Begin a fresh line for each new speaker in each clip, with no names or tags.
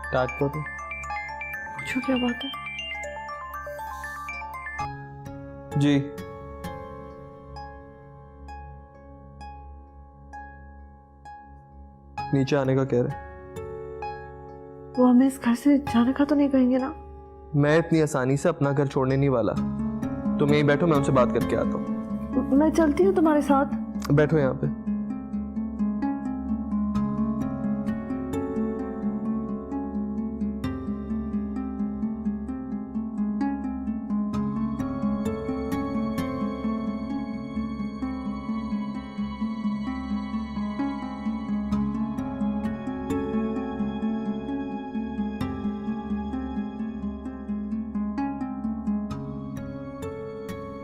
Start कर दो।
पूछो क्या बात है।
जी नीचे आने का कह रहे।
वो हमें इस घर से जाने का तो नहीं कहेंगे ना?
मैं इतनी आसानी से अपना घर छोड़ने नहीं वाला। तुम यहीं बैठो, मैं उनसे बात करके आता हूँ।
मैं चलती हूँ तुम्हारे साथ।
बैठो यहाँ पे।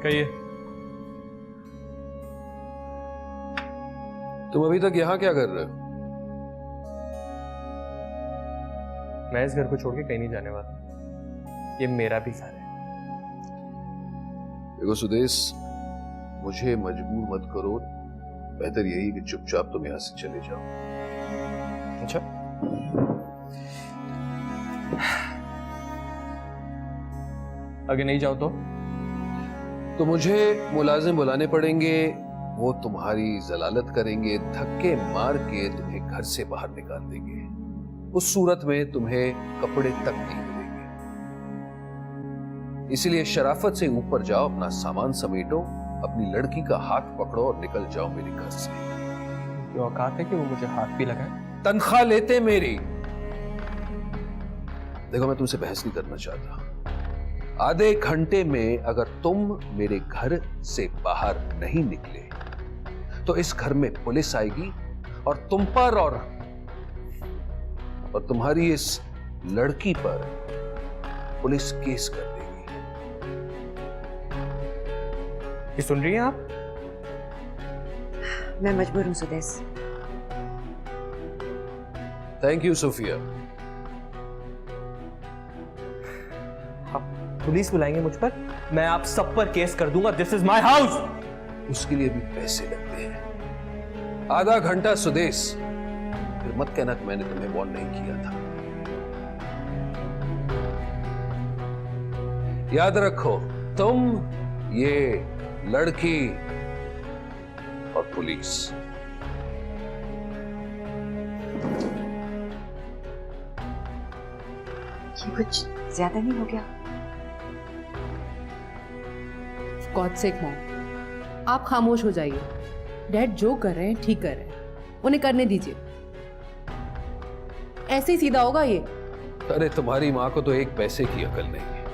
कहिए।
तुम अभी तक यहाँ क्या कर रहे हो?
मैं इस घर को छोड़ के कहीं नहीं जाने वाला। ये मेरा भी घर है।
देखो सुदेश, मुझे मजबूर मत करो। बेहतर यही कि चुपचाप तुम यहाँ से चले जाओ।
अच्छा, आगे नहीं जाओ तो
मुझे मुलाजिम बुलाने पड़ेंगे। वो तुम्हारी जलालत करेंगे, धक्के मार के तुम्हें घर से बाहर निकाल देंगे। उस सूरत में तुम्हें कपड़े तक नहीं मिलेंगे। इसलिए शराफत से ऊपर जाओ, अपना सामान समेटो, अपनी लड़की का हाथ पकड़ो और निकल जाओ मेरे घर से।
ये औकात है कि वो मुझे हाथ भी लगाए?
तनख्वाह लेते मेरी। देखो, मैं तुमसे बहस नहीं करना चाहता। आधे घंटे में अगर तुम मेरे घर से बाहर नहीं निकले तो इस घर में पुलिस आएगी और तुम पर और तुम्हारी इस लड़की पर पुलिस केस कर देगी।
ये सुन रही हैं आप?
मैं मजबूर हूं Sudesh.
Thank you Sophia.
Police बुलाएंगे मुझ पर, मैं आप सब पर केस कर दूंगा। This is my house.
उसके लिए भी पैसे लगते हैं। आधा घंटा सुदेश, फिर मत कहना कि मैंने तुम्हें वार्न नहीं किया था। याद रखो, तुम, ये लड़की और पुलिस।
ये कुछ ज्यादा नहीं हो गया?
गॉड सेक मॉम, आप खामोश हो जाइए। डैड जो कर रहे हैं ठीक कर रहे हैं, उन्हें करने दीजिए। ऐसे ही सीधा होगा ये।
अरे तुम्हारी माँ को तो एक पैसे की अकल नहीं है।